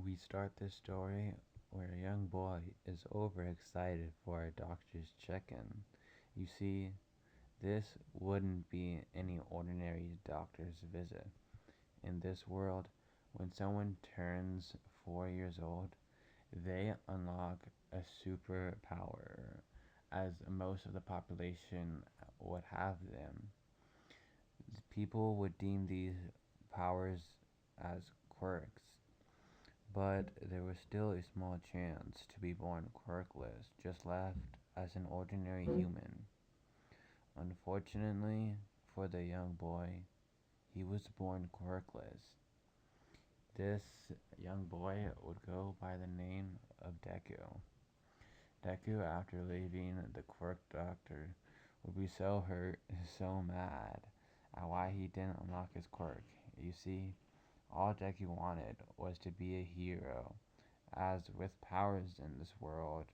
We start this story where a young boy is overexcited for a doctor's check in. You see, this wouldn't be any ordinary doctor's visit. In this world, when someone turns 4 years old, they unlock a superpower, as most of the population would have them. People would deem these powers as quirks, but there was still a small chance to be born quirkless, just left as an ordinary human. Unfortunately for the young boy, he was born quirkless. This young boy would go by the name of Deku. Deku, after leaving the quirk doctor, would be so hurt, so mad at why he didn't unlock his quirk. You see, all Deku wanted was to be a hero, as with powers in this world,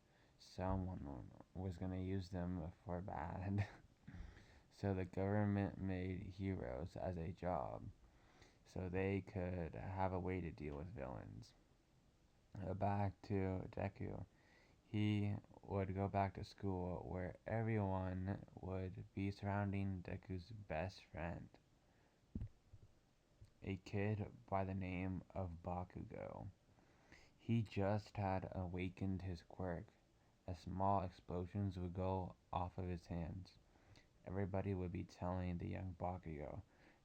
someone was going to use them for bad. So the government made heroes as a job, so they could have a way to deal with villains. Back to Deku. He would go back to school where everyone would be surrounding Deku's best friend, a kid by the name of Bakugo. He just had awakened his quirk, as small explosions would go off of his hands. Everybody would be telling the young Bakugo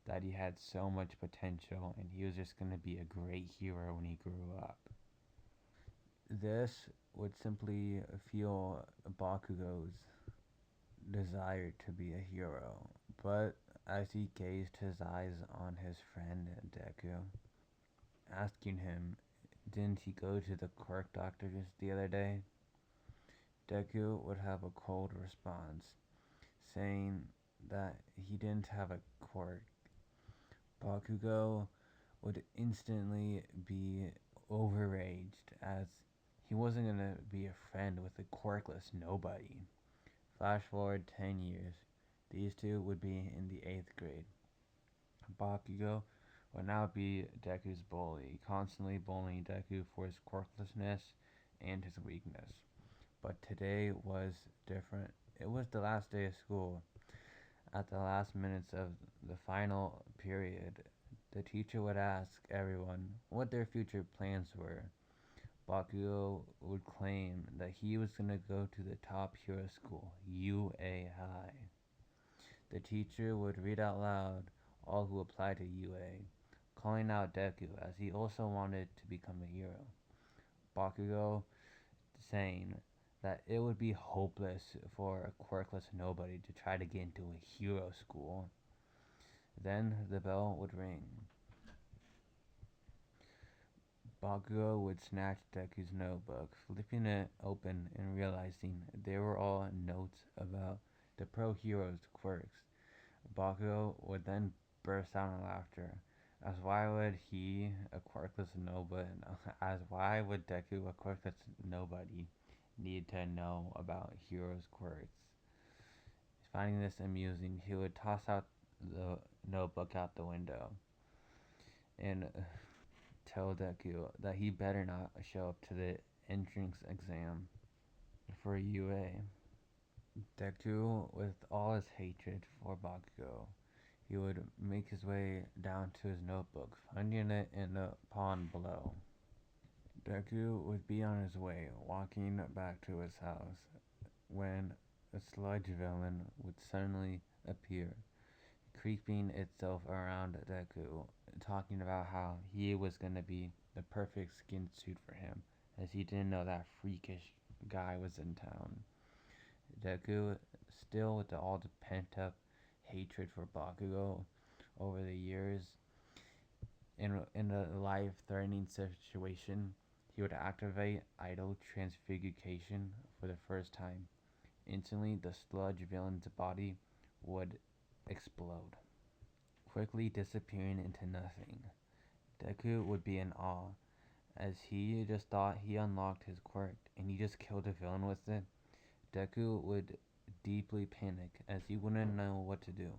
that he had so much potential and he was just going to be a great hero when he grew up. This would simply fuel Bakugo's desire to be a hero, but as he gazed his eyes on his friend Deku, asking him, didn't he go to the quirk doctor just the other day? Deku would have a cold response, saying that he didn't have a quirk. Bakugo would instantly be overraged as he wasn't gonna be a friend with a quirkless nobody. Flash forward 10 years, these two would be in the 8th grade. Bakugo would now be Deku's bully, constantly bullying Deku for his quirklessness and his weakness. But today was different. It was the last day of school. At the last minutes of the final period, the teacher would ask everyone what their future plans were. Bakugo would claim that he was going to go to the top hero school, UA High. The teacher would read out loud all who applied to UA, calling out Deku as he also wanted to become a hero. Bakugo saying that it would be hopeless for a quirkless nobody to try to get into a hero school. Then the bell would ring. Bakugo would snatch Deku's notebook, flipping it open and realizing they were all notes about the pro hero's quirks. Bakugo would then burst out in laughter, as why would he, a quirkless nobody, as why would Deku, a quirkless nobody, need to know about heroes' quirks? Finding this amusing, he would toss out the notebook out the window and tell Deku that he better not show up to the entrance exam for UA. Deku, with all his hatred for Bakugo, he would make his way down to his notebook, finding it in the pond below. Deku would be on his way, walking back to his house, when a sludge villain would suddenly appear, creeping itself around Deku, talking about how he was going to be the perfect skin suit for him, as he didn't know that freakish guy was in town. Deku, still with all the pent up hatred for Bakugo over the years, in a life threatening situation, he would activate idol transfiguration for the first time. Instantly, the sludge villain's body would explode, quickly disappearing into nothing. Deku would be in awe, as he just thought he unlocked his quirk and he just killed a villain with it. Deku would deeply panic as he wouldn't know what to do,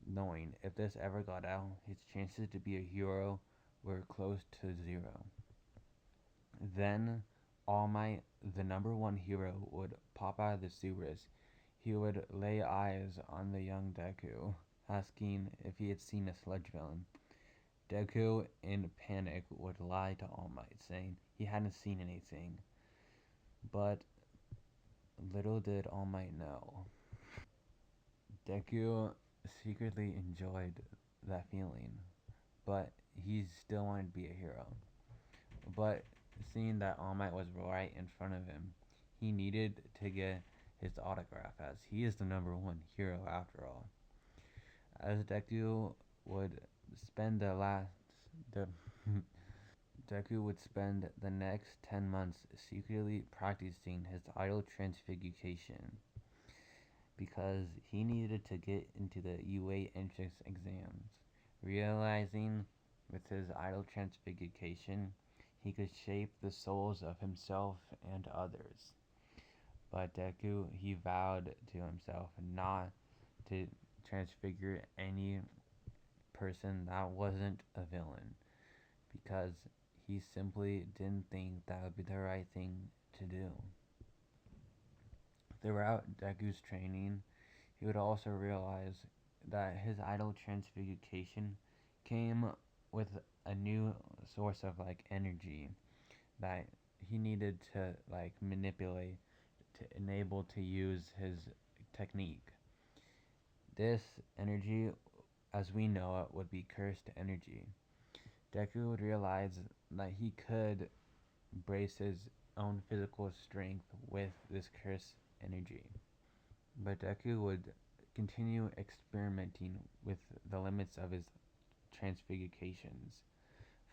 knowing if this ever got out, his chances to be a hero were close to zero. Then All Might, the number one hero, would pop out of the sewers. He would lay eyes on the young Deku, asking if he had seen a sludge villain. Deku, in panic, would lie to All Might, saying he hadn't seen anything. But little did All Might know, Deku secretly enjoyed that feeling, but he still wanted to be a hero. But seeing that All Might was right in front of him, he needed to get his autograph, as he is the number one hero after all. As Deku would spend the last the Deku would spend the next 10 months secretly practicing his idol transfiguration because he needed to get into the UA entrance exams, realizing with his idol transfiguration he could shape the souls of himself and others. But Deku, he vowed to himself not to transfigure any person that wasn't a villain because he simply didn't think that would be the right thing to do. Throughout Deku's training, he would also realize that his idol transfiguration came with a new source of energy that he needed to manipulate to enable to use his technique. This energy, as we know it, would be cursed energy. Deku would realize that he could brace his own physical strength with this cursed energy. But Deku would continue experimenting with the limits of his transfigurations,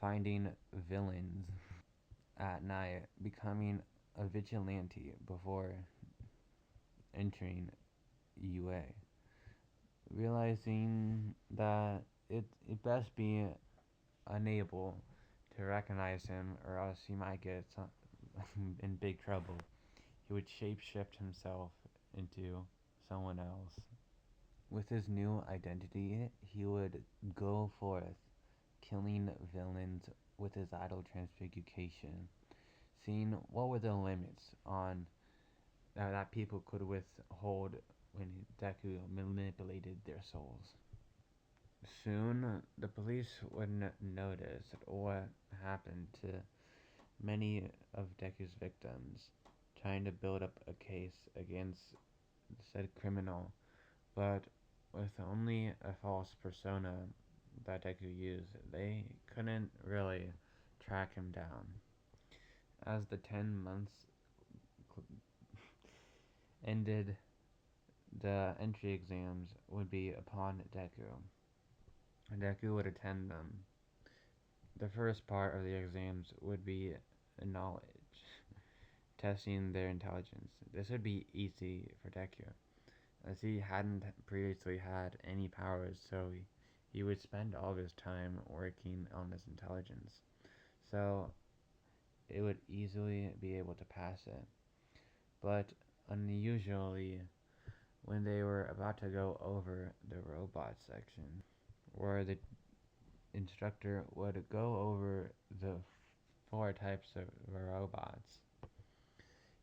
finding villains at night, becoming a vigilante before entering UA, realizing that it best be unable to recognize him or else he might get in big trouble. He would shapeshift himself into someone else. With his new identity, he would go forth killing villains with his idol transfiguration, seeing what were the limits on that people could withhold when Deku manipulated their souls. Soon, the police would notice what happened to many of Deku's victims, trying to build up a case against said criminal, but with only a false persona that Deku used, they couldn't really track him down. As the 10 months ended, the entry exams would be upon Deku. Deku would attend them. The first part of the exams would be knowledge, testing their intelligence. This would be easy for Deku, as he hadn't previously had any powers, so he would spend all of his time working on his intelligence. So it would easily be able to pass it. But unusually, when they were about to go over the robot section, where the instructor would go over the four types of robots,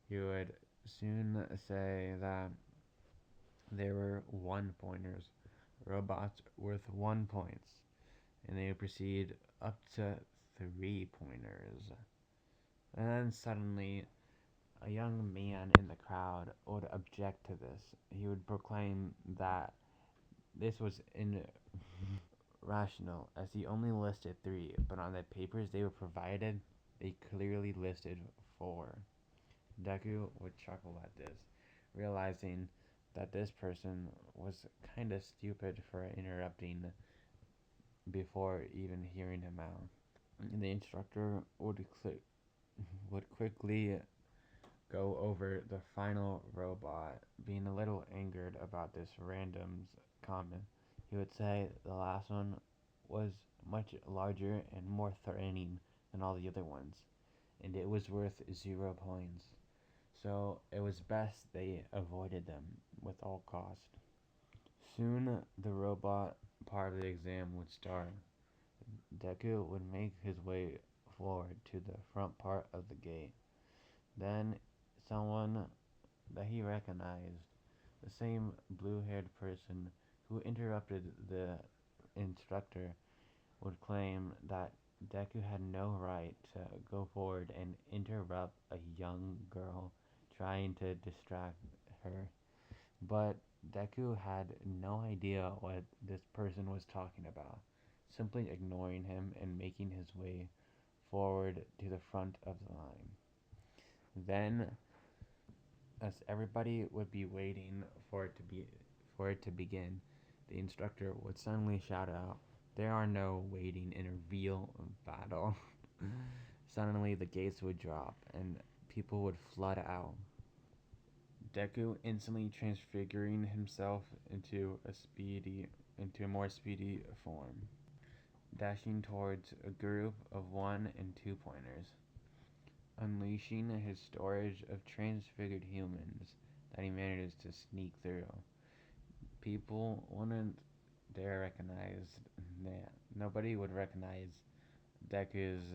he would soon say that there were 1 pointers, robots worth 1 points, and they would proceed up to 3 pointers. And then suddenly, a young man in the crowd would object to this. He would proclaim that this was irrational, as he only listed 3, but on the papers they were provided, they clearly listed 4. Deku would chuckle at this, realizing that this person was kinda stupid for interrupting before even hearing him out. The instructor would quickly go over the final robot, being a little angered about this random comment. He would say the last one was much larger and more threatening than all the other ones, and it was worth 0 points. So it was best they avoided them with all cost. Soon the robot part of the exam would start. Deku would make his way forward to the front part of the gate. Then someone that he recognized, the same blue haired person who interrupted the instructor, would claim that Deku had no right to go forward and interrupt a young girl trying to distract her. But Deku had no idea what this person was talking about, simply ignoring him and making his way forward to the front of the line. Then, as everybody would be waiting for it to begin, the instructor would suddenly shout out, "There are no waiting in a real battle." Suddenly, the gates would drop and people would flood out. Deku instantly transfiguring himself into a more speedy form, dashing towards a group of 1 and 2 pointers, unleashing his storage of transfigured humans that he manages to sneak through. People wouldn't dare recognize that. Nobody would recognize Deku's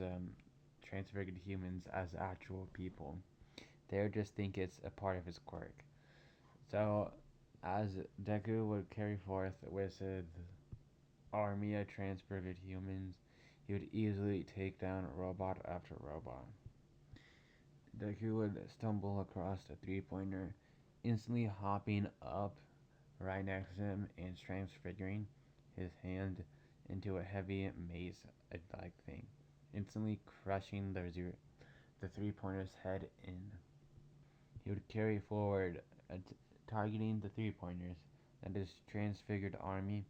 transfigured humans as actual people. They would just think it's a part of his quirk. So, as Deku would carry forth with his army of transfigured humans, he would easily take down robot after robot. Deku would stumble across a 3 pointer, instantly hopping up right next to him and transfiguring his hand into a heavy mace like thing, instantly crushing the 3 pointer's head in. He would carry forward, targeting the 3 pointers, and his transfigured army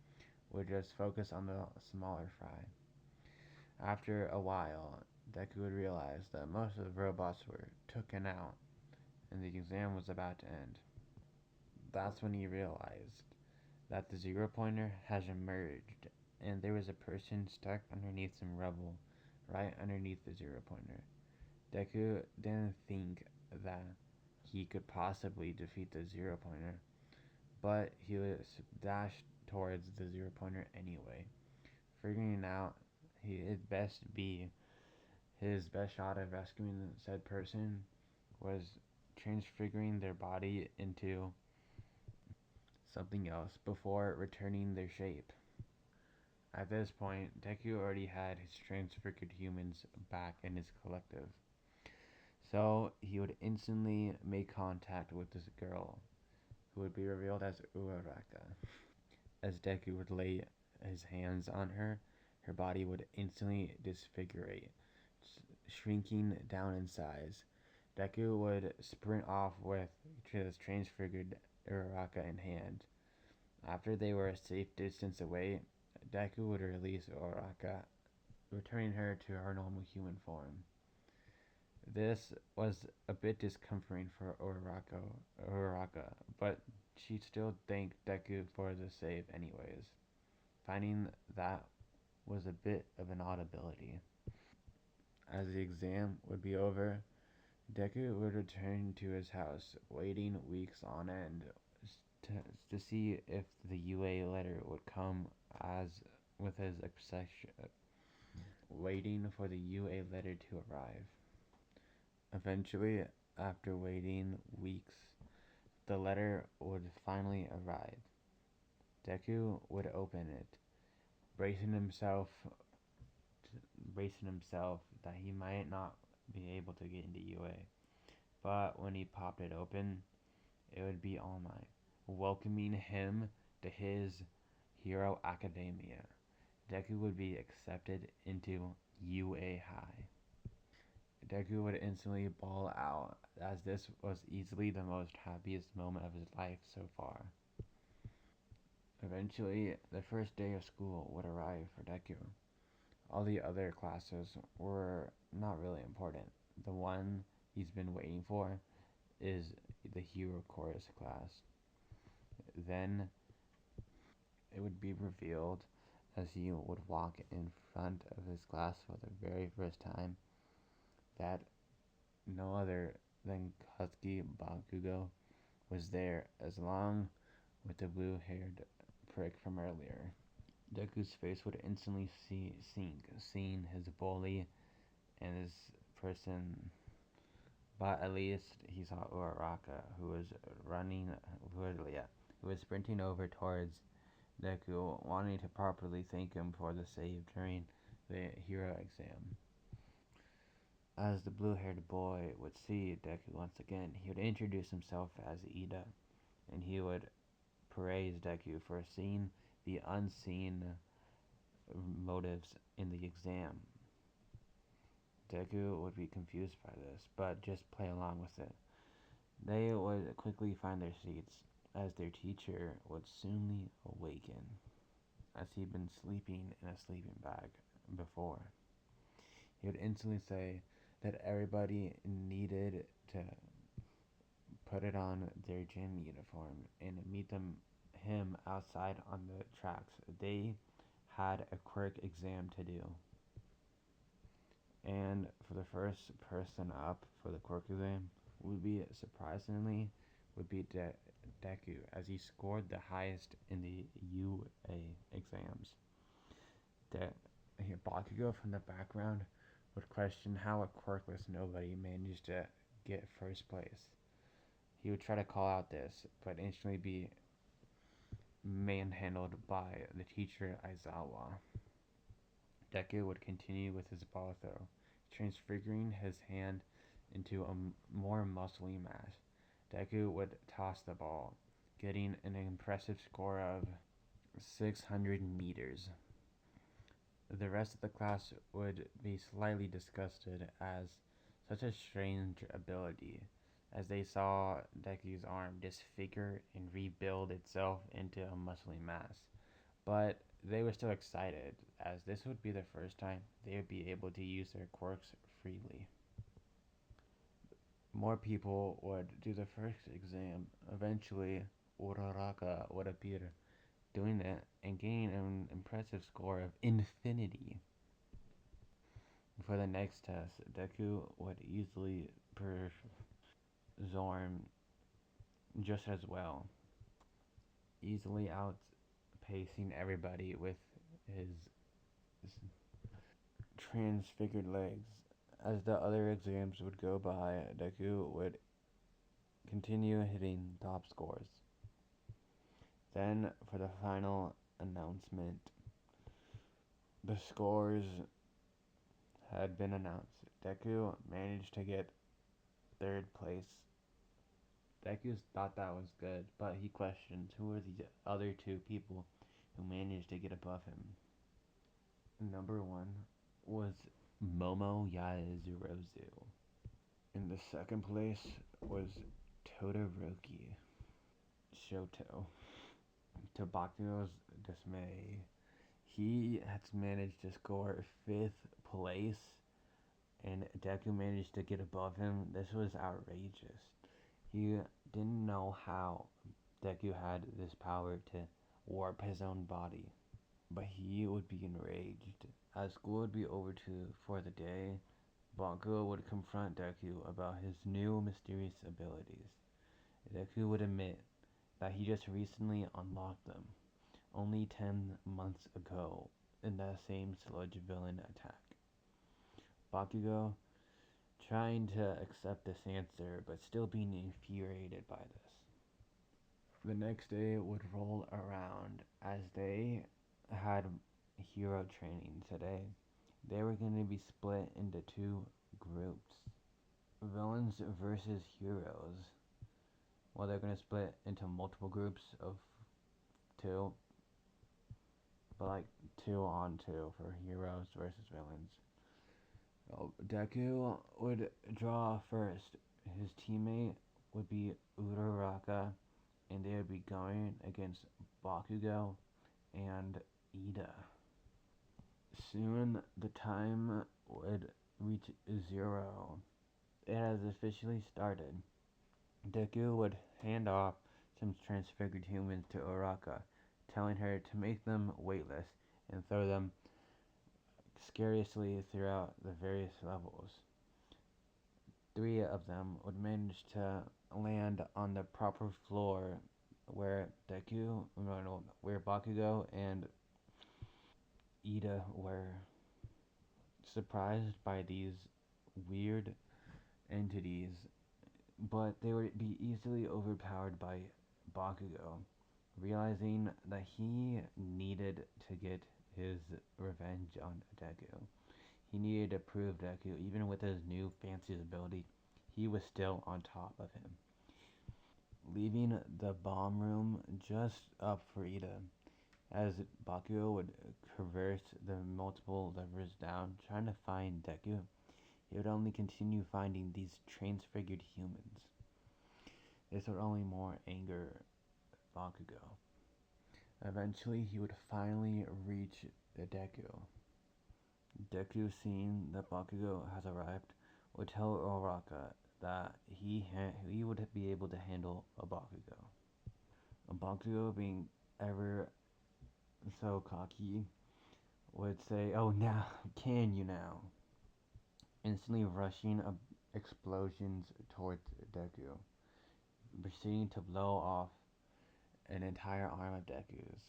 would just focus on the smaller fry. After a while, Deku would realize that most of the robots were taken out and the exam was about to end. That's when he realized that the 0 pointer has emerged and there was a person stuck underneath some rubble right underneath the 0 pointer. Deku didn't think that he could possibly defeat the 0 pointer, but he would dash towards the 0 pointer anyway, figuring out his best shot at rescuing said person was transfiguring their body into something else before returning their shape. At this point, Deku already had his transfigured humans back in his collective, so he would instantly make contact with this girl, who would be revealed as Uraraka. As Deku would lay his hands on her, her body would instantly disfigurate, shrinking down in size. Deku would sprint off with his transfigured Uraraka in hand. After they were a safe distance away, Deku would release Uraraka, returning her to her normal human form. This was a bit discomforting for Uraraka, but she still thanked Deku for the save anyways, finding that was a bit of an odd ability. As the exam would be over, Deku would return to his house, waiting weeks on end to, to see if the UA letter would come, as with his obsession, waiting for the UA letter to arrive. Eventually, after waiting weeks, the letter would finally arrive. Deku would open it, bracing himself bracing himself that he might not be able to get into UA. But when he popped it open, it would be All Might, welcoming him to his Hero Academia. Deku would be accepted into UA High. Deku would instantly bawl out, as this was easily the most happiest moment of his life so far. Eventually, the first day of school would arrive for Deku. All the other classes were not really important. The one he's been waiting for is the Hero Chorus class. Then it would be revealed as he would walk in front of his class for the very first time that no other than Katsuki Bakugo was there, as long with the blue haired prick from earlier. Deku's face would instantly sink, seeing his bully and this person, but at least he saw Uraraka, who was running, who was sprinting over towards Deku, wanting to properly thank him for the save during the hero exam. As the blue-haired boy would see Deku once again, he would introduce himself as Ida, and he would praise Deku for seeing the unseen motives in the exam. Deku would be confused by this, but just play along with it. They would quickly find their seats, as their teacher would soonly awaken, as he'd been sleeping in a sleeping bag before. He would instantly say that everybody needed to put it on their gym uniform and meet him outside on the tracks. They had a quirk exam to do. And for the first person up for the quirk exam would be surprisingly would be Deku, as he scored the highest in the UA exams. Bakugo from the background would question how a quirkless nobody managed to get first place. He would try to call out this, but instantly be manhandled by the teacher Aizawa. Deku would continue with his ball throw, transfiguring his hand into a more muscly mass. Deku would toss the ball, getting an impressive score of 600 meters. The rest of the class would be slightly disgusted as such a strange ability, as they saw Deku's arm disfigure and rebuild itself into a muscly mass. But they were still excited, as this would be the first time they would be able to use their quirks freely. More people would do the first exam. Eventually, Uraraka would appear doing it and gain an impressive score of infinity. For the next test, Deku would easily perform just as well, easily outpacing everybody with his transfigured legs. As the other exams would go by, Deku would continue hitting top scores. Then, for the final announcement, the scores had been announced. Deku managed to get third place. Deku thought that was good, but he questioned who were the other two people who managed to get above him. Number one was Momo Yaozurozu. In the second place was Todoroki Shoto. To Bakugo's dismay, he has managed to score fifth place, and Deku managed to get above him. This was outrageous. He didn't know how Deku had this power to warp his own body, but he would be enraged. As school would be over for the day, Bakugo would confront Deku about his new mysterious abilities. Deku would admit that he just recently unlocked them, only 10 months ago, in that same sludge villain attack. Bakugo trying to accept this answer, but still being infuriated by this. The next day would roll around as they had hero training today. They were going to be split into two groups, villains versus heroes. Well, they're going to split into multiple groups of two, but like 2-on-2 for heroes versus villains. Deku would draw first. His teammate would be Uraraka, and they would be going against Bakugo and Ida. Soon the time would reach 0. It has officially started. Deku would hand off some transfigured humans to Uraraka, telling her to make them weightless and throw them scarcely throughout the various levels. 3 of them would manage to land on the proper floor where where Bakugo and Ida were. surprised by these weird entities, but they would be easily overpowered by Bakugo, realizing that he needed to get his revenge on Deku. He needed to prove Deku, even with his new fancy ability, he was still on top of him. Leaving the bomb room just up for Ida, as Bakugo would traverse the multiple levers down, trying to find Deku, he would only continue finding these transfigured humans. This would only more anger Bakugo. Eventually, he would finally reach Deku. Deku, seeing that Bakugo has arrived, would tell Uraraka that he would be able to handle a Bakugo. A Bakugo, being ever so cocky, would say, "Oh, now can you now?" Instantly rushing explosions towards Deku, proceeding to blow off an entire arm of Deku's.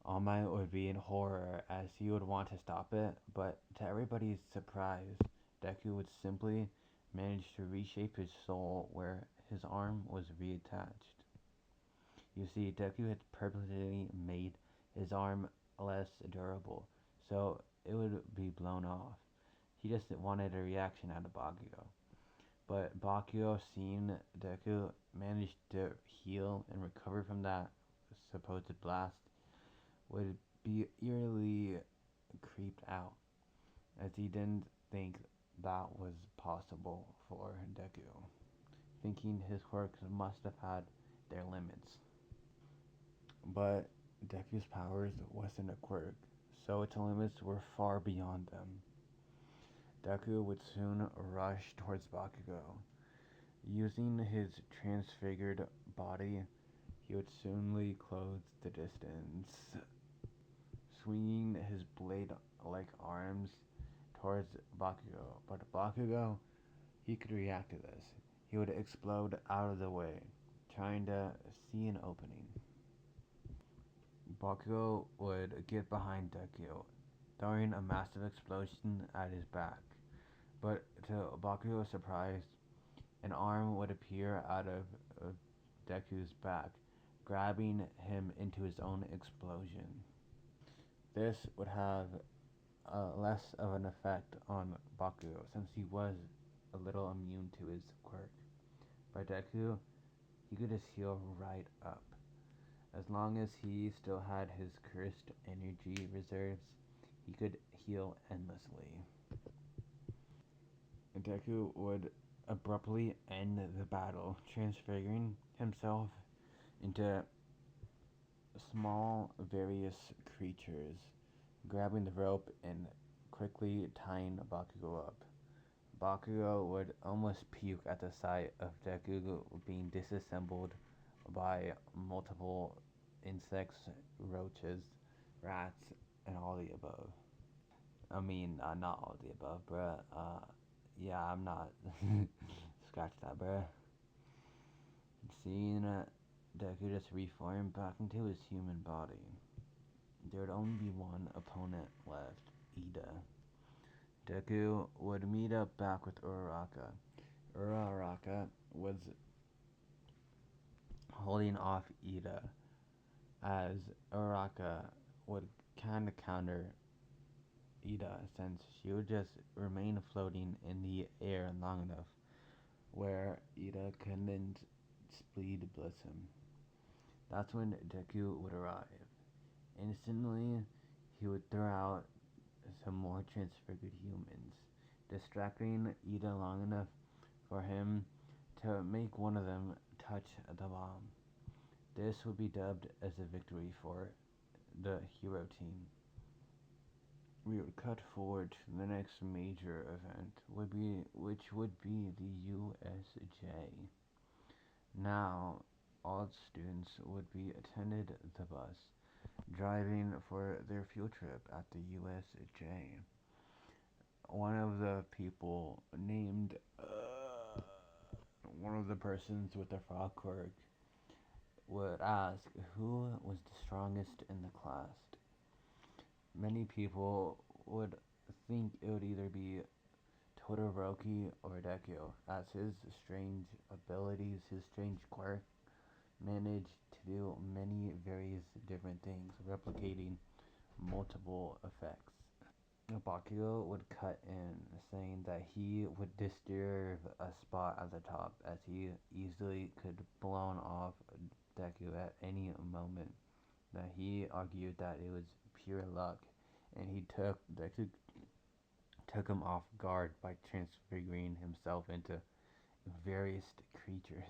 All Might would be in horror as he would want to stop it, but to everybody's surprise, Deku would simply manage to reshape his soul where his arm was reattached. You see, Deku had purposely made his arm less durable, so it would be blown off. He just wanted a reaction out of Bakugo. But Bakugo, seeing Deku manage to heal and recover from that supposed blast, would be eerily creeped out, as he didn't think that was possible for Deku, thinking his quirks must have had their limits. But Deku's powers wasn't a quirk, so its limits were far beyond them. Deku would soon rush towards Bakugo. Using his transfigured body, he would soonly close the distance, swinging his blade-like arms towards Bakugo. But Bakugo, he could react to this. He would explode out of the way, trying to see an opening. Bakugo would get behind Deku, throwing a massive explosion at his back. But to Bakugo's surprise, an arm would appear out of Deku's back, grabbing him into his own explosion. This would have less of an effect on Bakugo since he was a little immune to his quirk. But Deku, he could just heal right up. As long as he still had his cursed energy reserves, he could heal endlessly. Deku would abruptly end the battle, transfiguring himself into small various creatures, grabbing the rope and quickly tying Bakugo up. Bakugo would almost puke at the sight of Deku being disassembled by multiple insects, roaches, rats, and all the above. I mean, not all the above, bruh. Yeah, I'm not. Scratch that, bruh. Seeing Deku just reform back into his human body, there would only be one opponent left, Ida. Deku would meet up back with Uraraka. Uraraka was holding off Ida, as Uraraka would kind of counter Ida since she would just remain floating in the air long enough where Ida couldn't speed Blossom. That's when Deku would arrive. Instantly, he would throw out some more transfigured humans, distracting Ida long enough for him to make one of them touch the bomb. This would be dubbed as a victory for the hero team. We would cut forward to the next major event, which would be the USJ. Now, all students would be attended the bus, driving for their field trip at the USJ. One of the people named one of the persons with the frog quirk would ask who was the strongest in the class. Many people would think it would either be Todoroki or Deku, as his strange abilities, his strange quirk, managed to do many various different things, replicating multiple effects. Bakugo would cut in, saying that he would disturb a spot at the top as he easily could blown off Deku at any moment. That he argued that it was pure luck, and he took Deku took him off guard by transfiguring himself into various creatures.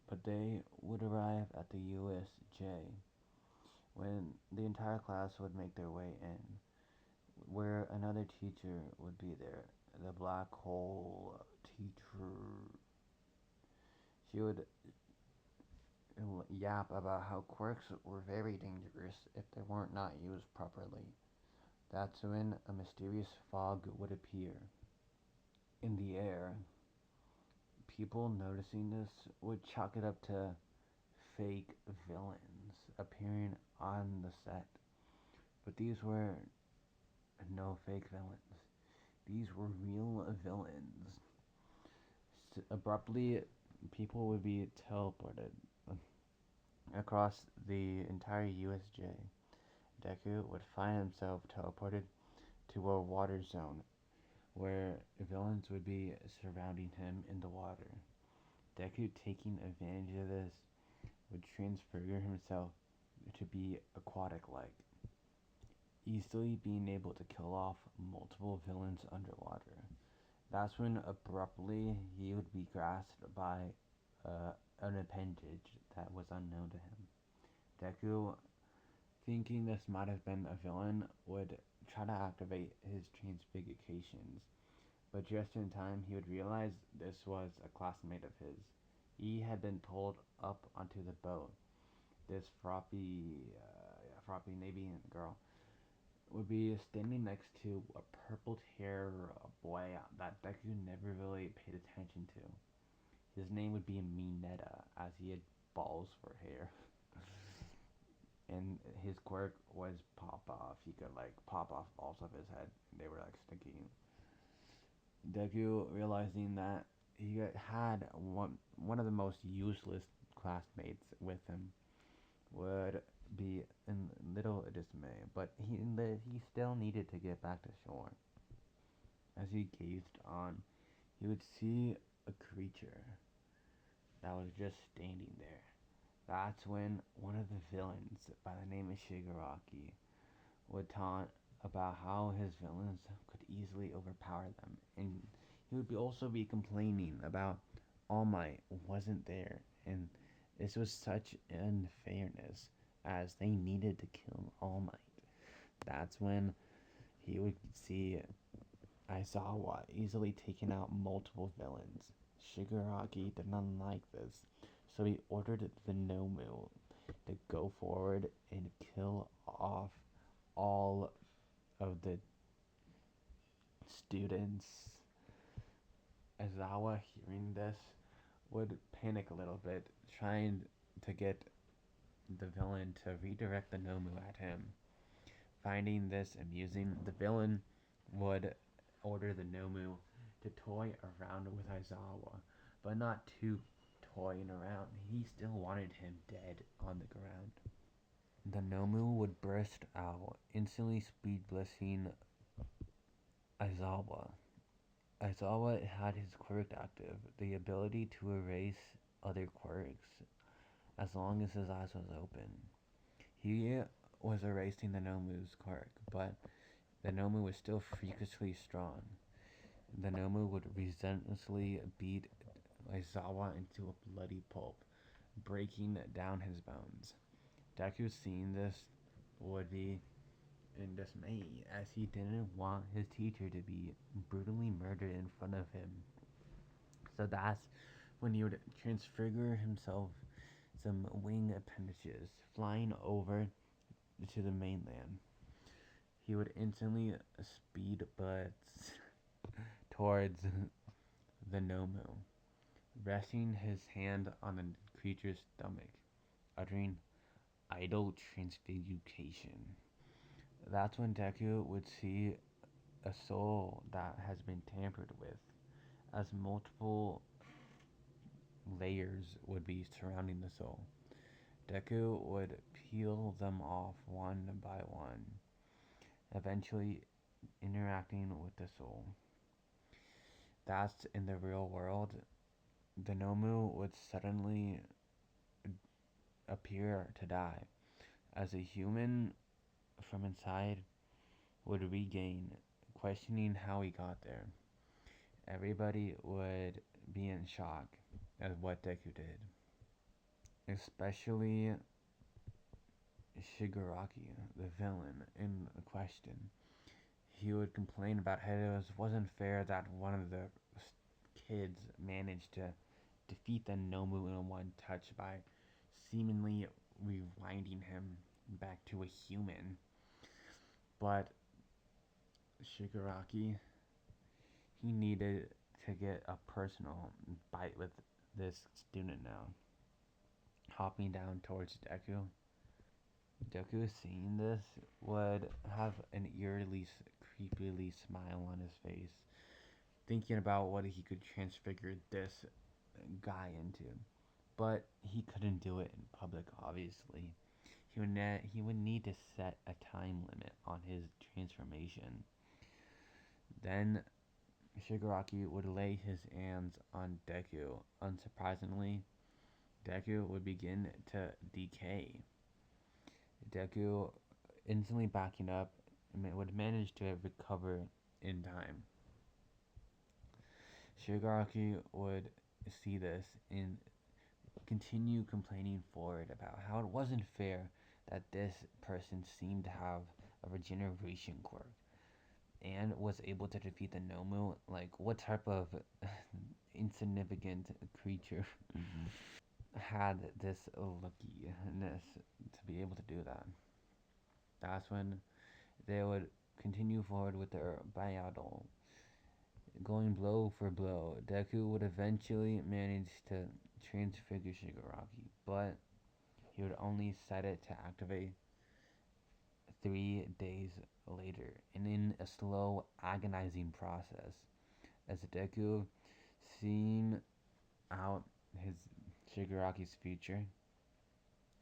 But they would arrive at the USJ when the entire class would make their way in, where another teacher would be there. The black hole teacher. She would yap about how quirks were very dangerous if they weren't not used properly. That's when a mysterious fog would appear in the air. People noticing this would chalk it up to fake villains appearing on the set. But these were no fake villains. These were real villains. Abruptly, people would be teleported across the entire USJ. Deku would find himself teleported to a water zone where villains would be surrounding him in the water. Deku, taking advantage of this, would transfigure himself to be aquatic like, easily being able to kill off multiple villains underwater. That's when abruptly he would be grasped by uh, an appendage that was unknown to him. Deku, thinking this might have been a villain, would try to activate his transfigurations, but just in time he would realize this was a classmate of his. He had been pulled up onto the boat. This froppy navy girl would be standing next to a purple hair boy that Deku never really paid attention to. His name would be Mineta, as he had balls for hair. And his quirk was pop off. He could like pop off balls of his head. They were like sticky. Deku, realizing that he had one of the most useless classmates with him, would be in little dismay, but he still needed to get back to shore. As he gazed on, he would see a creature that was just standing there. That's when one of the villains, by the name of Shigaraki, would taunt about how his villains could easily overpower them, and he would also be complaining about All Might wasn't there, and this was such unfairness, as they needed to kill All Might. That's when he would see Aizawa easily taking out multiple villains. Shigaraki did not like this, so he ordered the Nomu to go forward and kill off all of the students. Aizawa, hearing this, would panic a little bit, trying to get the villain to redirect the Nomu at him. Finding this amusing, the villain would order the Nomu to toy around with Aizawa, but not too toying around. He still wanted him dead on the ground. The Nomu would burst out, instantly speed blessing Aizawa. Aizawa had his quirk active, the ability to erase other quirks as long as his eyes was open. He was erasing the Nomu's quirk, but the Nomu was still freakishly strong. The Nomu would relentlessly beat Aizawa into a bloody pulp, breaking down his bones. Deku, seeing this, would be in dismay, as he didn't want his teacher to be brutally murdered in front of him. So that's when he would transfigure himself some wing appendages, flying over to the mainland. He would instantly speed butts towards the Nomu, resting his hand on the creature's stomach, uttering idle transfiguration. That's when Deku would see a soul that has been tampered with, as multiple layers would be surrounding the soul. Deku would peel them off one by one, eventually interacting with the soul. That's in the real world. The Nomu would suddenly appear to die, as a human from inside would regain, questioning how he got there. Everybody would be in shock at what Deku did, especially Shigaraki, the villain in question. He would complain about how it wasn't fair that one of the kids managed to defeat the Nomu in one touch by seemingly rewinding him back to a human. But Shigaraki, he needed to get a personal bite with this student now. Hopping down towards Deku. Deku, seeing this, would have an eerily, creepily smile on his face, thinking about what he could transfigure this guy into. But he couldn't do it in public, obviously. He would need to set a time limit on his transformation. Then Shigaraki would lay his hands on Deku. Unsurprisingly, Deku would begin to decay. Deku, instantly backing up, would manage to recover in time. Shigaraki would see this and continue complaining forward about how it wasn't fair that this person seemed to have a regeneration quirk and was able to defeat the Nomu. Like, what type of insignificant creature had this luckiness to be able to do that? That's when they would continue forward with their battle, going blow for blow. Deku would eventually manage to transfigure Shigaraki, but he would only set it to activate 3 days later, and in a slow, agonizing process. As Deku, seeing out his Shigaraki's future,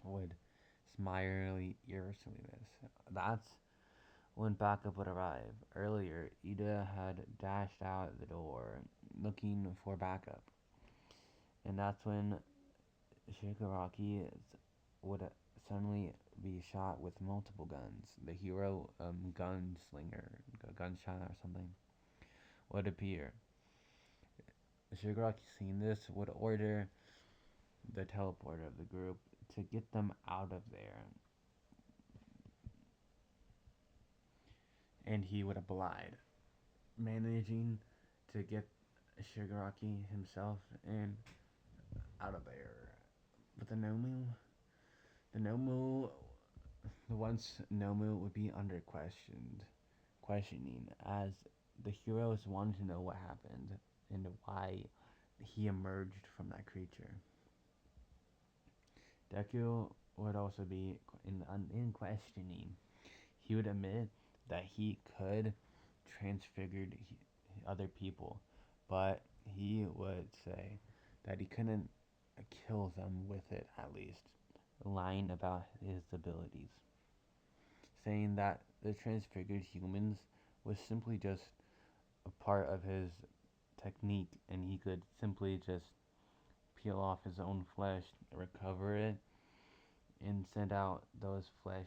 would smiley irritatingly. That's when backup would arrive. Earlier, Ida had dashed out the door looking for backup, and that's when Shigaraki would suddenly be shot with multiple guns. The hero gunslinger, gunshot or something, would appear. Shigaraki, seeing this, would order the teleporter of the group to get them out of there, and he would oblige, managing to get Shigaraki himself and out of there. But the Nomu, once Nomu would be under questioning, as the heroes wanted to know what happened and why he emerged from that creature. Deku would also be in questioning. He would admit that he could transfigure other people, but he would say that he couldn't kill them with it, at least, lying about his abilities, saying that the transfigured humans was simply just a part of his technique and he could simply just peel off his own flesh, recover it, and send out those flesh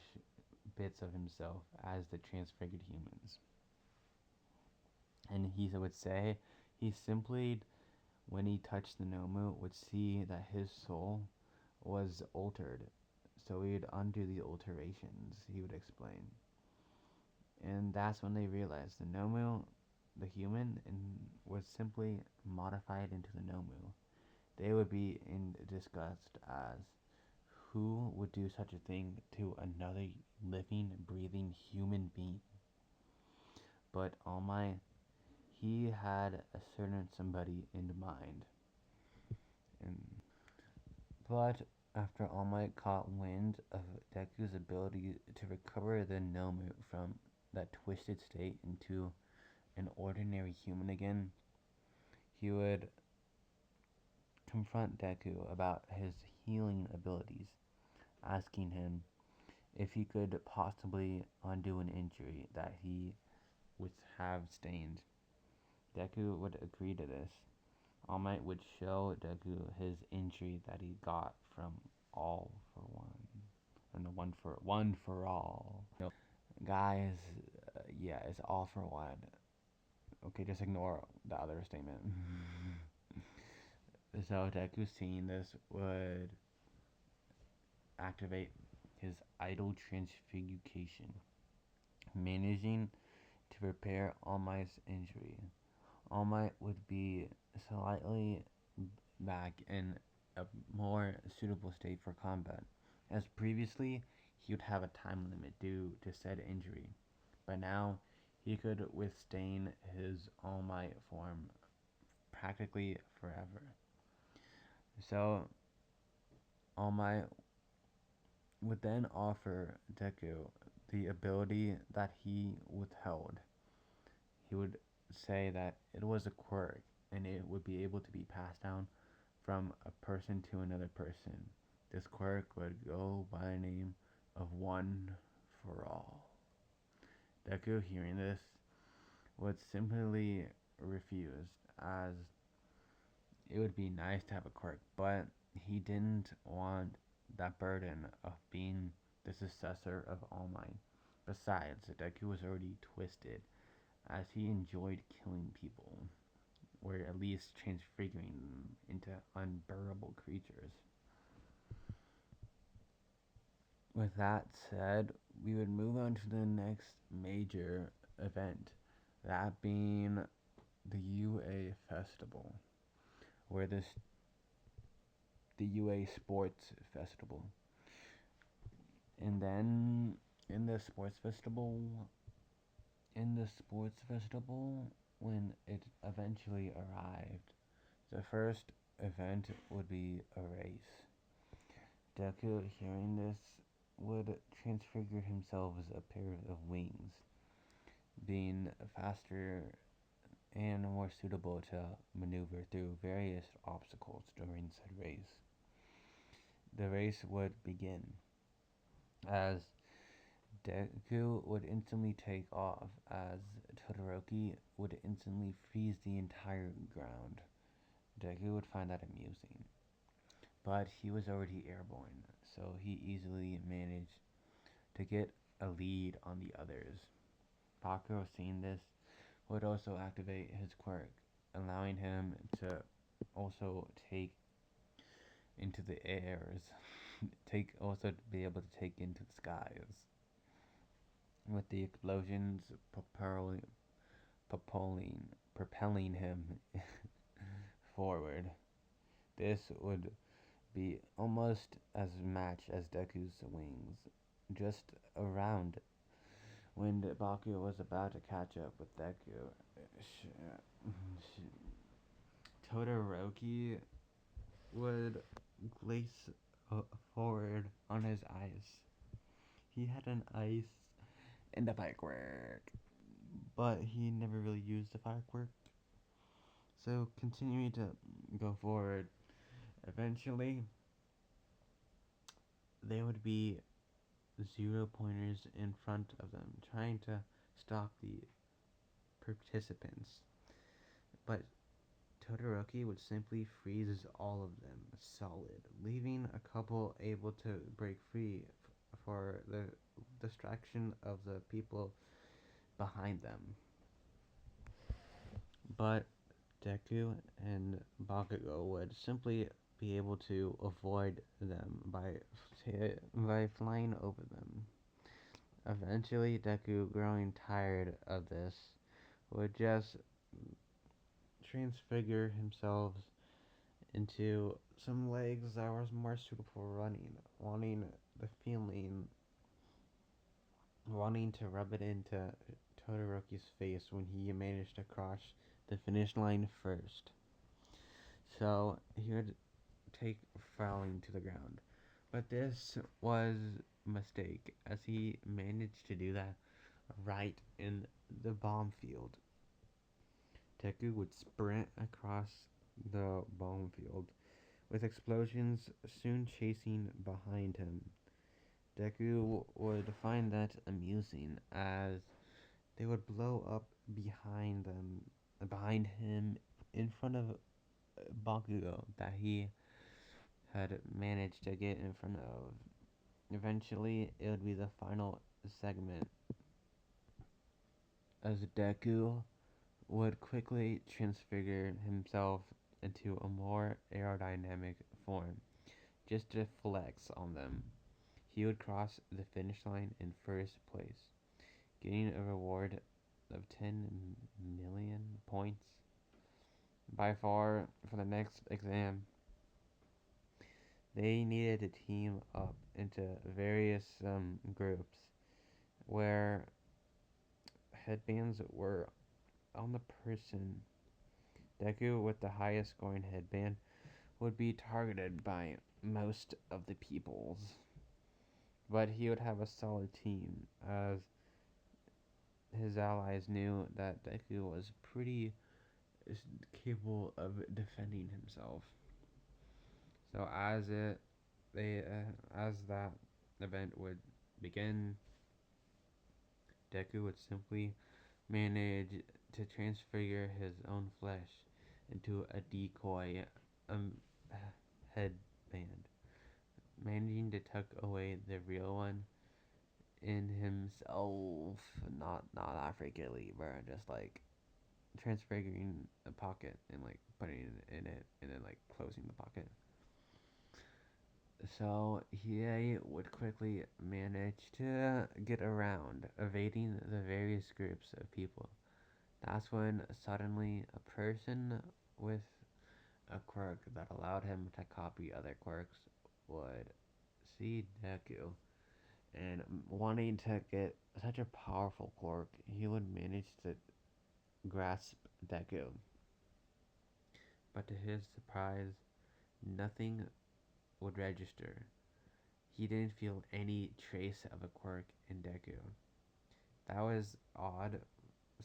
bits of himself as the transfigured humans. And he would say he simply, when he touched the Nomu, would see that his soul was altered. So he would undo the alterations, he would explain. And that's when they realized the Nomu, the human, was simply modified into the Nomu. They would be in disgust as who would do such a thing to another living, breathing human being? But All Might, he had a certain somebody in mind. And, but After All Might caught wind of Deku's ability to recover the Nomu from that twisted state into an ordinary human again, he would confront Deku about his healing abilities, asking him if he could possibly undo an injury that he would have sustained. Deku would agree to this. All Might would show Deku his injury that he got from All for One, or no, One for All. No, guys, yeah, it's All for One. Okay, just ignore the other statement. So Deku seeing this would activate his idol transfiguration, managing to repair All Might's injury. All Might would be slightly back in a more suitable state for combat, as previously he would have a time limit due to said injury, but now he could withstand his All Might form practically forever. So All Might would then offer Deku the ability that he withheld. He would say that it was a quirk and it would be able to be passed down from a person to another person. This quirk would go by the name of One for All. Deku, hearing this, would simply refuse, as it would be nice to have a quirk, but he didn't want that burden of being the successor of All Might. Besides, Deku was already twisted, as he enjoyed killing people, or at least transfiguring them into unbearable creatures. With that said, we would move on to the next major event, that being the UA Festival, where the UA Sports Festival. And then in the sports festival, when it eventually arrived, the first event would be a race. Deku, hearing this, would transfigure himself as a pair of wings, being faster and more suitable to maneuver through various obstacles during said race. The race would begin, as Deku would instantly take off, as Todoroki would instantly freeze the entire ground. Deku would find that amusing, but he was already airborne, so he easily managed to get a lead on the others. Bakuro, seeing this, would also activate his quirk, allowing him to also take into the airs, take also to be able to take into the skies, with the explosions propelling him forward. This would be almost as matched as Deku's wings, just around when Baku was about to catch up with Deku. Todoroki would glace forward on his ice. He had an ice and a firework, but he never really used the firework. So continuing to go forward, eventually there would be 0 pointers in front of them, trying to stop the participants. But Todoroki would simply freeze all of them solid, leaving a couple able to break free for the distraction of the people behind them. But Deku and Bakugo would simply be able to avoid them by flying over them. Eventually, Deku, growing tired of this, would just transfigure himself into some legs that was more suitable for running, wanting to rub it into Todoroki's face when he managed to cross the finish line first. So he would take falling to the ground. But this was a mistake, as he managed to do that right in the bomb field. Deku would sprint across the bomb field, with explosions soon chasing behind him. Deku would find that amusing, as they would blow up behind him, in front of Bakugo that he had managed to get in front of. Eventually, it would be the final segment, as Deku would quickly transfigure himself into a more aerodynamic form, just to flex on them. He would cross the finish line in first place, getting a reward of 10 million points. By far, for the next exam, they needed to team up into various groups where headbands were on the person. Deku, with the highest scoring headband, would be targeted by most of the peoples, but he would have a solid team, as his allies knew that Deku was pretty capable of defending himself. So as that event would begin, Deku would simply manage to transfigure his own flesh into a decoy um, headband, managing to tuck away the real one in himself. Not that freakily, bro. Just like transfiguring a pocket and like putting it in it and then like closing the pocket. So he would quickly manage to get around, evading the various groups of people. That's when suddenly a person with a quirk that allowed him to copy other quirks would see Deku, and wanting to get such a powerful quirk, he would manage to grasp Deku. But to his surprise, nothing would register. He didn't feel any trace of a quirk in Deku. That was odd,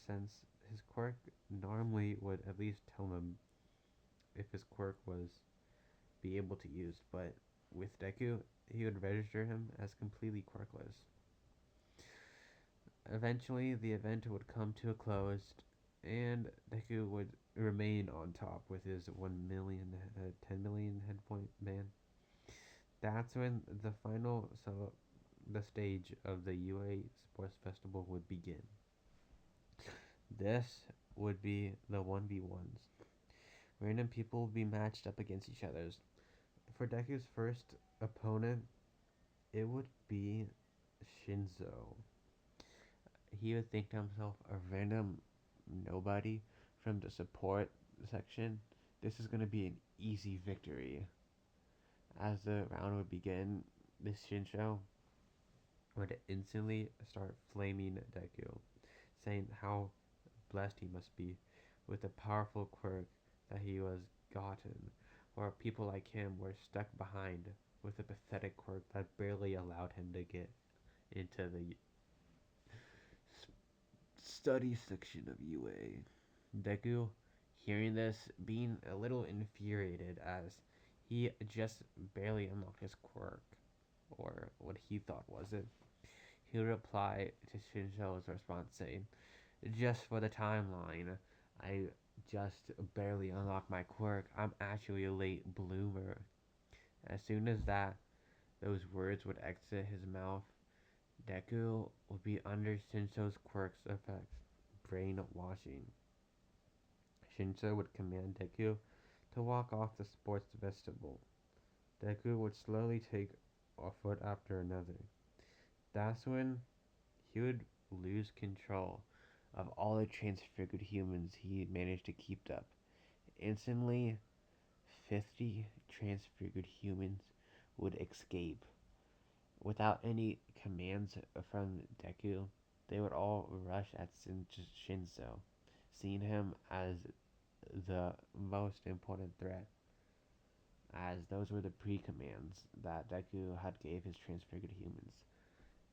since his quirk normally would at least tell him if his quirk was be able to use, but with Deku, he would register him as completely quirkless. Eventually, the event would come to a close, and Deku would remain on top with his 1 million, 10 million head point ban. That's when the stage of the UA Sports Festival would begin. This would be the 1v1s. Random people would be matched up against each other. For Deku's first opponent, it would be Shinzo. He would think to himself, a random nobody from the support section. This is going to be an easy victory. As the round would begin, this Shinzo would instantly start flaming Deku, saying how blessed he must be with the powerful quirk that he was gotten, where people like him were stuck behind with a pathetic quirk that barely allowed him to get into the study section of UA. Deku, hearing this, being a little infuriated, as he just barely unlocked his quirk, or what he thought was it, he would reply to Shinzo's response saying, "Just for the timeline, I just barely unlocked my quirk. I'm actually a late bloomer." As soon as those words would exit his mouth, Deku would be under Shinzo's quirk's effect, brainwashing. Shinzo would command Deku to walk off the sports festival. Deku would slowly take a foot after another. That's when he would lose control of all the transfigured humans he managed to keep up. Instantly, 50 transfigured humans would escape. Without any commands from Deku, they would all rush at Shinzo, seeing him as the most important threat. as those were the pre-commands that Deku had gave his transfigured humans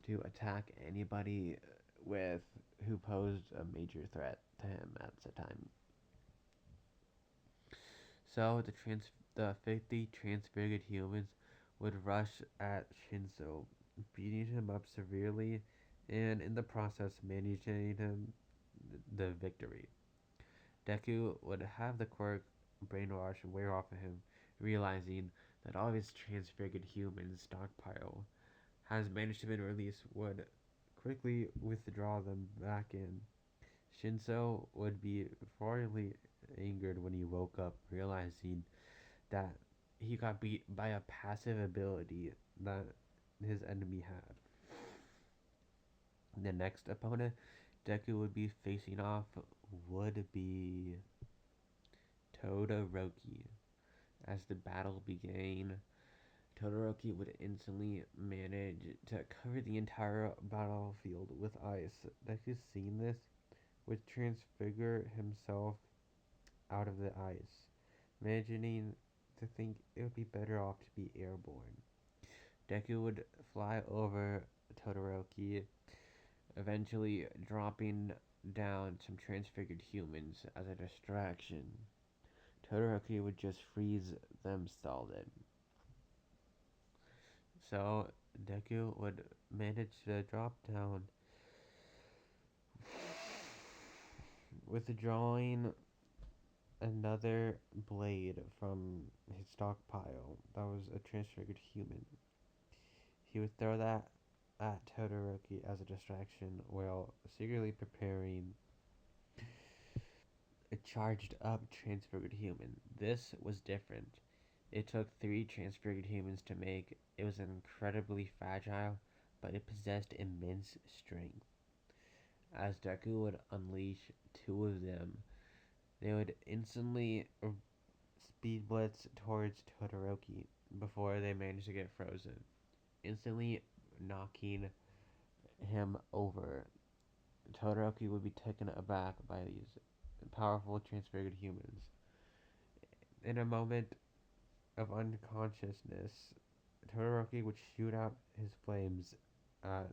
to attack anybody with who posed a major threat to him at the time. So the 50 transfigured humans would rush at Shinso, beating him up severely and in the process managing him the victory. Deku would have the quirk brainwash wear off of him, realizing that all of his transfigured humans stockpile has managed to be released would quickly withdraw them back in. Shinso would be royally angered when he woke up, realizing that he got beat by a passive ability that his enemy had. The next opponent Deku would be facing off would be Todoroki. As the battle began, Todoroki would instantly manage to cover the entire battlefield with ice. Deku, seeing this, would transfigure himself out of the ice, imagining to think it would be better off to be airborne. Deku would fly over Todoroki, eventually dropping down some transfigured humans as a distraction. Todoroki would just freeze them solid. So Deku would manage to drop down, withdrawing another blade from his stockpile that was a transfigured human. He would throw that at Todoroki as a distraction while secretly preparing a charged up transfigured human. This was different. It took 3 transfigured humans to make. It was incredibly fragile, but it possessed immense strength. As Deku would unleash 2 of them, they would instantly speed blitz towards Todoroki before they managed to get frozen, instantly knocking him over. Todoroki would be taken aback by these powerful transfigured humans. In a moment of unconsciousness, Todoroki would shoot out his flames at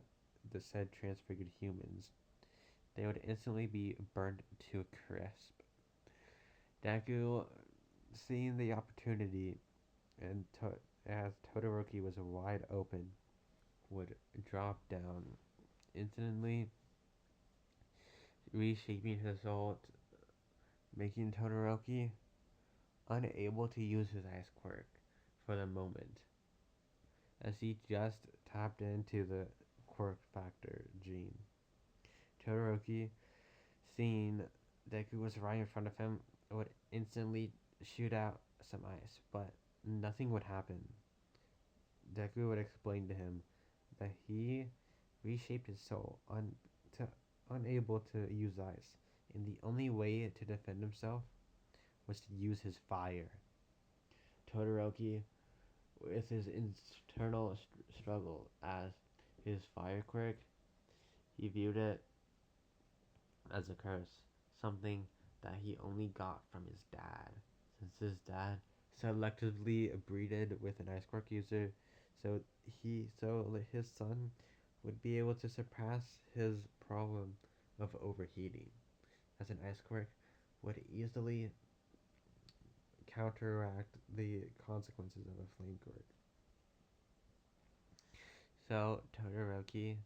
the said transfigured humans. They would instantly be burnt to a crisp. Deku, seeing the opportunity, and as Todoroki was wide open, would drop down, instantly reshaping his ult, making Todoroki unable to use his ice quirk for the moment, as he just tapped into the quirk factor gene. Todoroki, seeing Deku was right in front of him, would instantly shoot out some ice, but nothing would happen. Deku would explain to him that he reshaped his soul to unable to use ice, and the only way to defend himself was to use his fire. Todoroki, with his internal struggle as his fire quirk, he viewed it as a curse, something that he only got from his dad, since his dad selectively breeded with an ice quirk user, so his son would be able to surpass his problem of overheating, as an ice quirk would easily counteract the consequences of a flame quirk. So Todoroki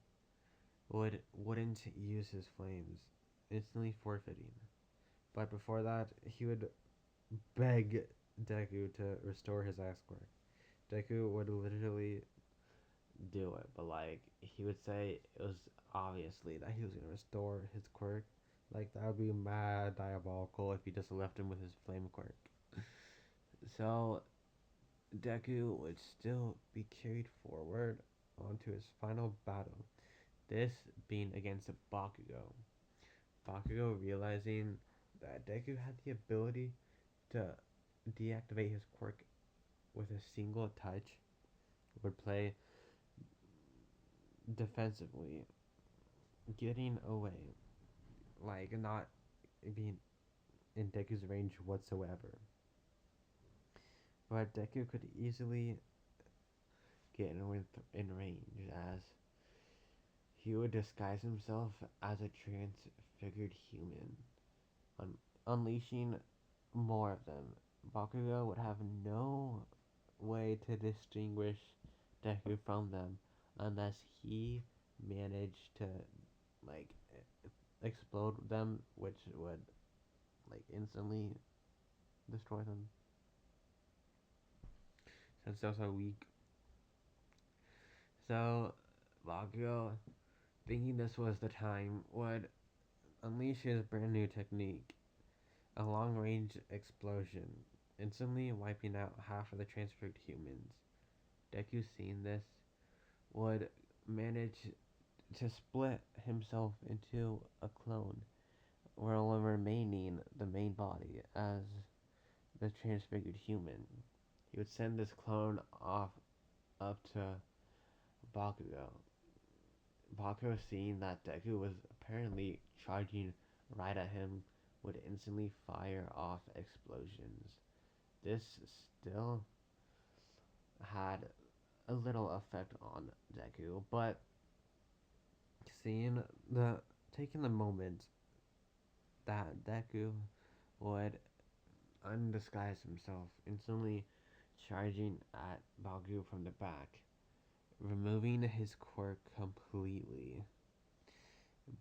wouldn't use his flames, instantly forfeiting. But before that, he would beg Deku to restore his ice quirk. Deku would literally do it, but like he would say it was obviously that he was gonna restore his quirk. Like that would be mad diabolical if he just left him with his flame quirk. So Deku would still be carried forward onto his final battle. This being against Bakugo. Bakugo, realizing that Deku had the ability to deactivate his quirk with a single touch, would play defensively, getting away, like not being in Deku's range whatsoever. but Deku could easily get in range as he would disguise himself as a transfigured human, un- unleashing more of them. Bakugo would have no way to distinguish Deku from them unless he managed to like explode them, which would like instantly destroy them since they're so weak. So Bakugo, thinking this was the time, would unleash his brand new technique, a long range explosion, instantly wiping out half of the transferred humans. Deku, seeing this, would manage to split himself into a clone, while remaining the main body as the transfigured human. He would send this clone off up to Bakugo. Bakugo, seeing that Deku was apparently charging right at him, would instantly fire off explosions. This still had a little effect on Deku, but seeing the taking the moment that Deku would undisguise himself, instantly charging at Baku from the back, removing his quirk completely.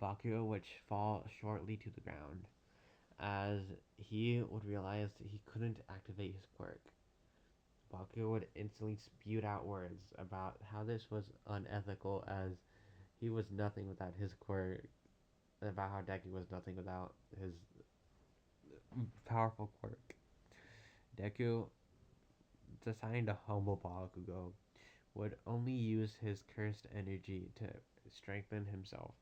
Bakugo would fall shortly to the ground as he would realize that he couldn't activate his quirk. Bakugo would instantly spew out words about how this was unethical as he was nothing without his quirk, about how Deku was nothing without his powerful quirk. Deku, deciding to humble Bakugo, would only use his cursed energy to strengthen himself.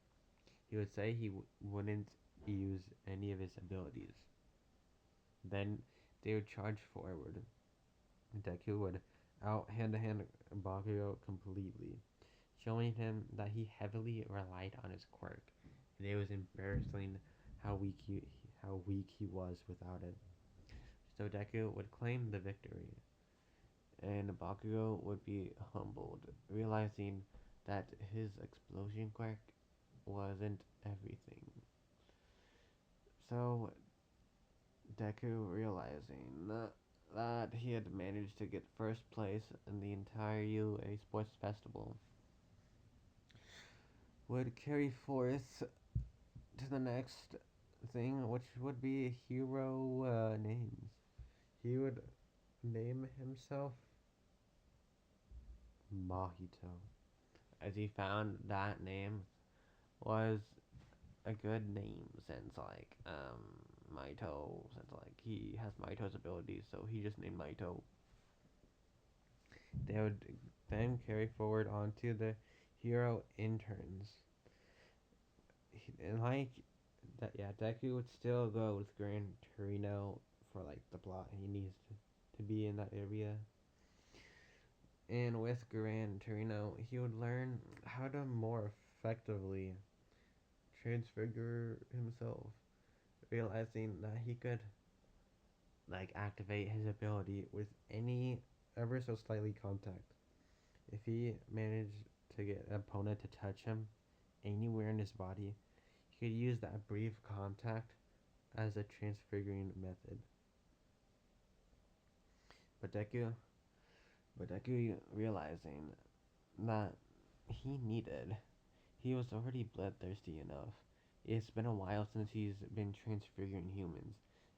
He would say he wouldn't use any of his abilities. Then they would charge forward. Deku would out hand to hand Bakugo completely, showing him that he heavily relied on his quirk, and it was embarrassing how weak he was without it. So Deku would claim the victory, and Bakugo would be humbled, realizing that his explosion quirk wasn't everything. So Deku, realizing that he had managed to get first place in the entire UA Sports Festival, would carry forth to the next thing, which would be hero names. He would name himself Mahito, as he found that name was a good name since Mahito, since like he has Mahito's abilities, so he just named Mahito. They would then carry forward onto the hero interns. And like that, yeah, Deku would still go with Gran Torino for like the plot. He needs to be in that area. And with Gran Torino, he would learn how to more effectively transfigure himself, realizing that he could like activate his ability with any ever so slightly contact. If he managed to get an opponent to touch him anywhere in his body, he could use that brief contact as a transfiguring method. But Deku, but Deku, realizing that he needed, he was already bloodthirsty enough. It's been a while since he's been transfiguring humans,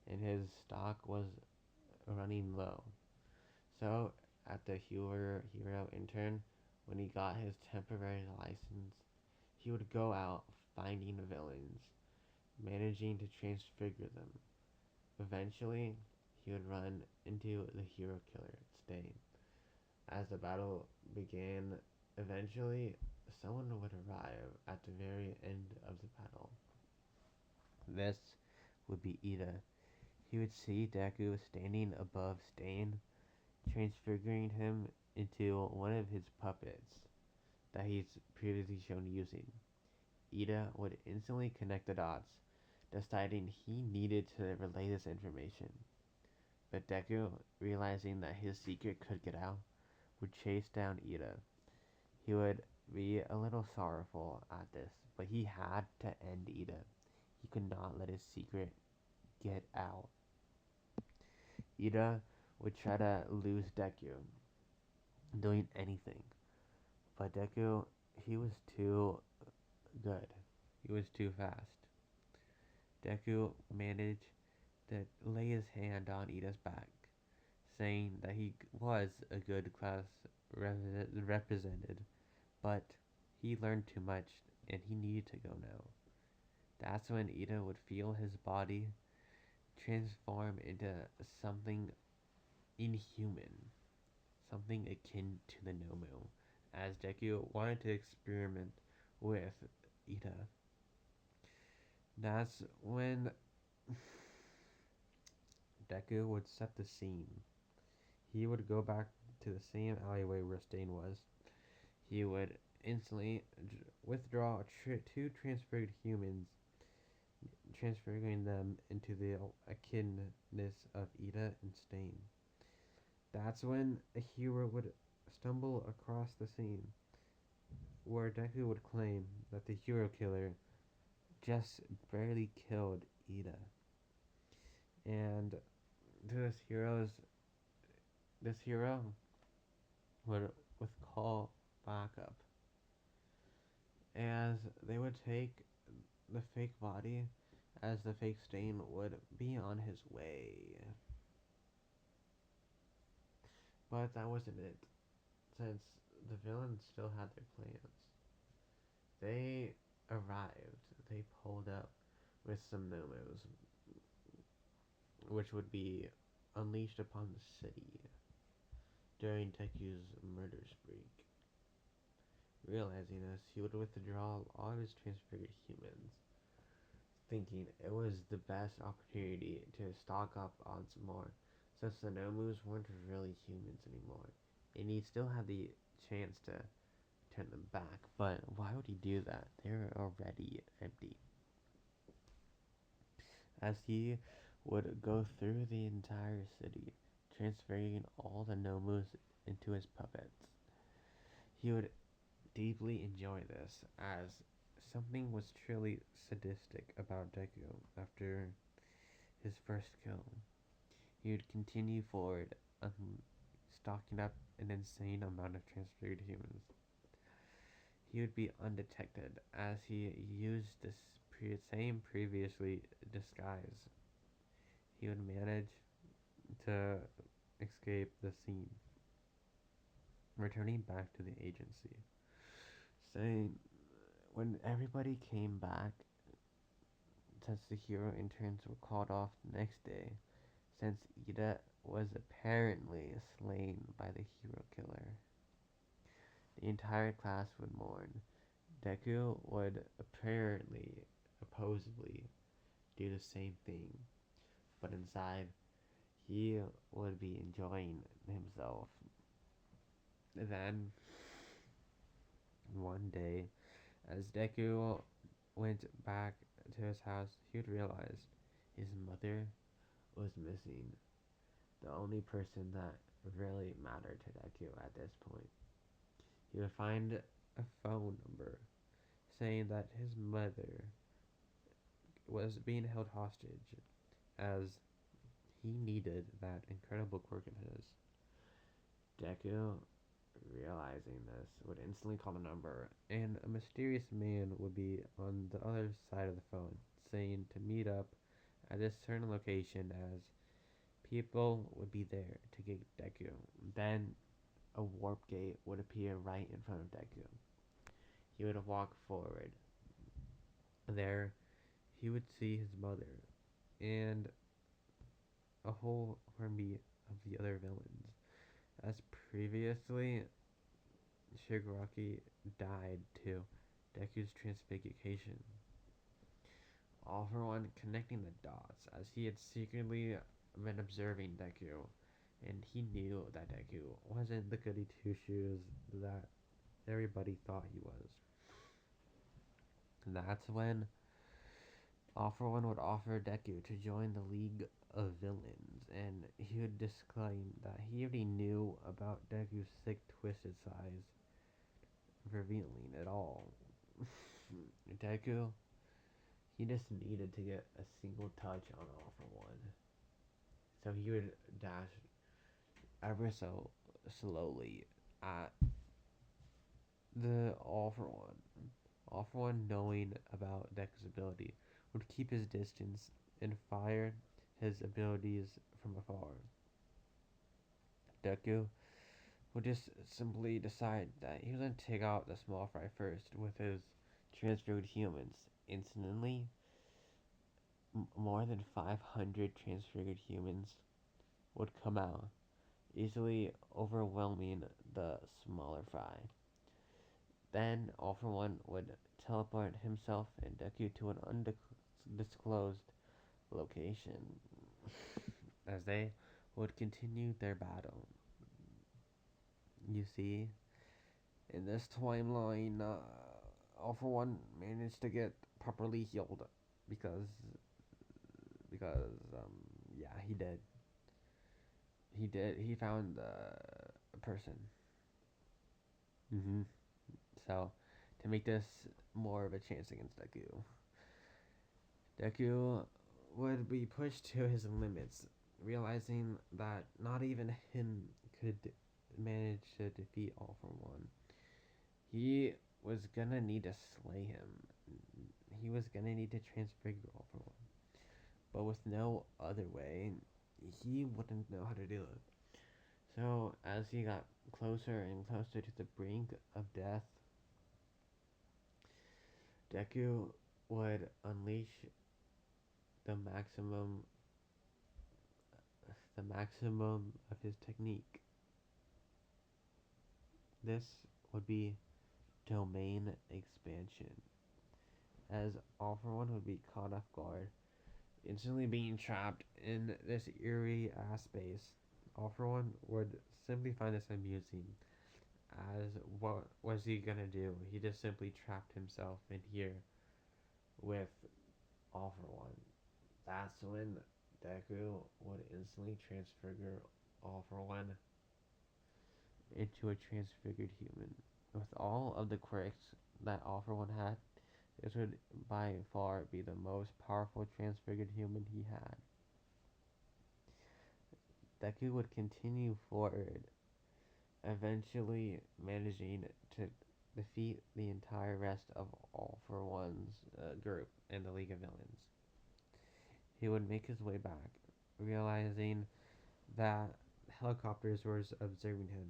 and his stock was running low. So, at the hero intern, when he got his temporary license, he would go out finding villains, managing to transfigure them. Eventually, he would run into the hero killer, Stain. As the battle began, eventually, someone would arrive at the very end of the battle. This would be Ida. He would see Deku standing above Stain, transfiguring him into one of his puppets that he's previously shown using. Ida would instantly connect the dots, deciding he needed to relay this information. But Deku, realizing that his secret could get out, would chase down Ida. He would be a little sorrowful at this, but he had to end Ida. He could not let his secret get out. Ida would try to lose Deku, doing anything. But Deku, he was too good. He was too fast. Deku managed to lay his hand on Ida's back, saying that he was a good class represented, but he learned too much and he needed to go now. That's when Ida would feel his body transform into something inhuman, something akin to the Nomu, as Deku wanted to experiment with Ida. That's when Deku would set the scene. He would go back to the same alleyway where Stain was. He would instantly withdraw two transferred humans, transferring them into the akinness of Ida and Stain. That's when a hero would stumble across the scene where Deku would claim that the hero killer just barely killed Ida. And this hero would call backup as they would take the fake body as the fake Stain would be on his way. But that wasn't it, since the villains still had their plans. They arrived, they pulled up with some Nomos, which would be unleashed upon the city during Teku's murder spree. Realizing this, he would withdraw all of his transfigured humans, thinking it was the best opportunity to stock up on some more, since the Nomus weren't really humans anymore, and he still had the chance to turn them back, but why would he do that? They're already empty. As he would go through the entire city, transferring all the Nomus into his puppets. He would deeply enjoy this, as something was truly sadistic about Deku after his first kill. He would continue forward, stocking up an insane amount of transfigured humans. He would be undetected as he used this same previously disguise. He would manage to escape the scene, returning back to the agency, saying when everybody came back, since the hero interns were called off the next day, since Ida was apparently slain by the hero killer. The entire class would mourn. Deku would supposedly, do the same thing, but inside, he would be enjoying himself. Then, one day, as Deku went back to his house, he would realize his mother was missing. The only person that really mattered to Deku at this point. He would find a phone number saying that his mother was being held hostage as he needed that incredible quirk of his. Deku, realizing this, would instantly call the number, and a mysterious man would be on the other side of the phone, saying to meet up at this certain location as people would be there to get Deku. Then a warp gate would appear right in front of Deku. He would walk forward. There, he would see his mother and a whole army of the other villains. As previously, Shigaraki died to Deku's transfiguration. All for one connecting the dots, as he had secretly been observing Deku, and he knew that Deku wasn't the goody two shoes that everybody thought he was. And that's when All for One would offer Deku to join the League of villains, and he would disclaim that he already knew about Deku's sick, twisted size, revealing it all. Deku, he just needed to get a single touch on All for One, so he would dash ever so slowly at the All for One. All for One, knowing about Deku's ability, would keep his distance and fire his abilities from afar. Deku would just simply decide that he was going to take out the small fry first with his transfigured humans. Instantly, more than 500 transfigured humans would come out, easily overwhelming the smaller fry. Then All for One would teleport himself and Deku to an undisclosed location as they would continue their battle. You see, in this timeline, All for One managed to get properly healed because because yeah, he found a person. Mm-hmm. So to make this more of a chance against Deku would be pushed to his limits, realizing that not even him could manage to defeat All for One. He was gonna need to slay him. He was gonna need to transfigure All for One. But with no other way, he wouldn't know how to do it. So, as he got closer and closer to the brink of death, Deku would unleash the maximum the maximum of his technique. This would be domain expansion, as All for One would be caught off guard, instantly being trapped in this eerie ass space. All for One would simply find this amusing, as what was he gonna do? He just simply trapped himself in here with All for One. That's when Deku would instantly transfigure All for One into a transfigured human. With all of the quirks that All for One had, this would by far be the most powerful transfigured human he had. Deku would continue forward, eventually managing to defeat the entire rest of All for One's group in the League of Villains. He would make his way back, realizing that helicopters were observing him,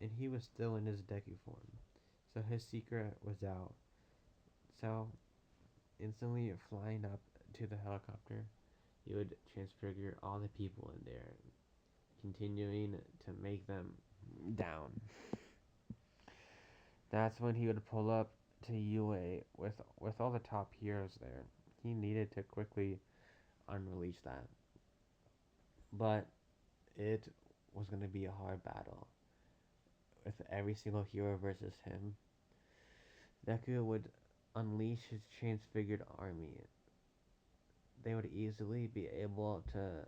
and he was still in his Deku form. So his secret was out. So, instantly flying up to the helicopter, he would transfigure all the people in there, continuing to make them down. That's when he would pull up to UA with all the top heroes there. He needed to quickly unrelease that. But it was going to be a hard battle. With every single hero versus him, Deku would unleash his transfigured army. They would easily be able to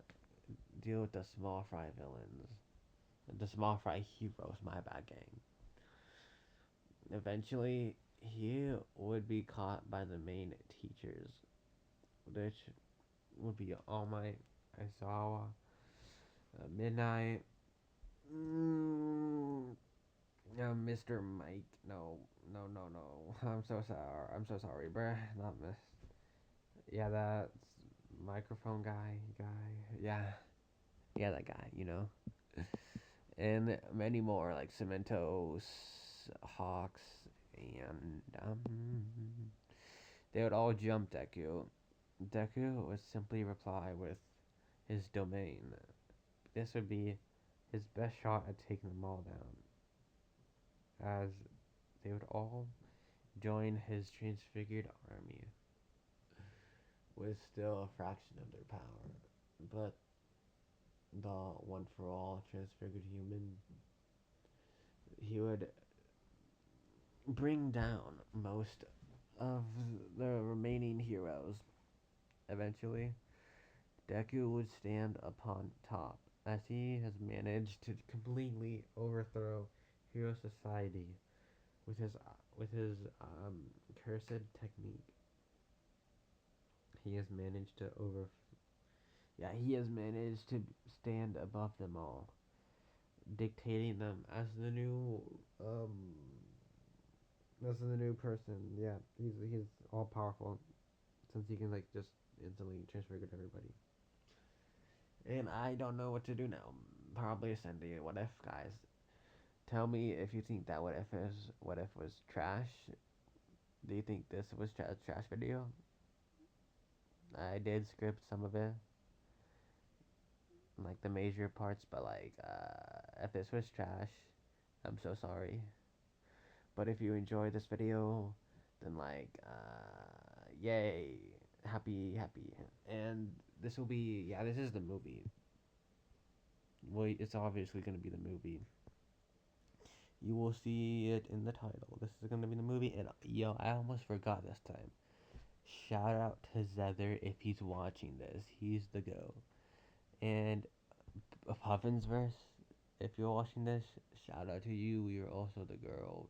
deal with the small fry villains. The small fry heroes, my bad gang. Eventually, he would be caught by the main teachers, which would be All Might, Aizawa, Midnight, Mr. Mike. No, no, no, no. I'm so sorry. I'm so sorry, bruh. Not Miss. Yeah, that's microphone guy. Yeah, yeah, that guy. And many more like Cementos, Hawks, and they would all jump Deku. Deku would simply reply with his domain. This would be his best shot at taking them all down, as they would all join his transfigured army with still a fraction of their power. But the one for all transfigured human, he would bring down most of the remaining heroes eventually. Deku would stand upon top, as he has managed to completely overthrow Hero Society with his cursed technique. He has managed to over he has managed to stand above them all, dictating them um as the new person. Yeah, he's all powerful since he can like just instantly transfigure everybody. And I don't know what to do now. Probably send a what if, guys. Tell me if you think that what if was trash. Do you think this was a trash video? I did script some of it, like the major parts, but like if this was trash, I'm so sorry. But if you enjoyed this video, then yay, happy, and this will be this is the movie. Well, it's obviously gonna be the movie. You will see it in the title. This is gonna be the movie, and yo, I almost forgot this time. Shout out to Zether if he's watching this. He's the go. And Puffin's verse, if you're watching this, shout out to you. You're also the girl.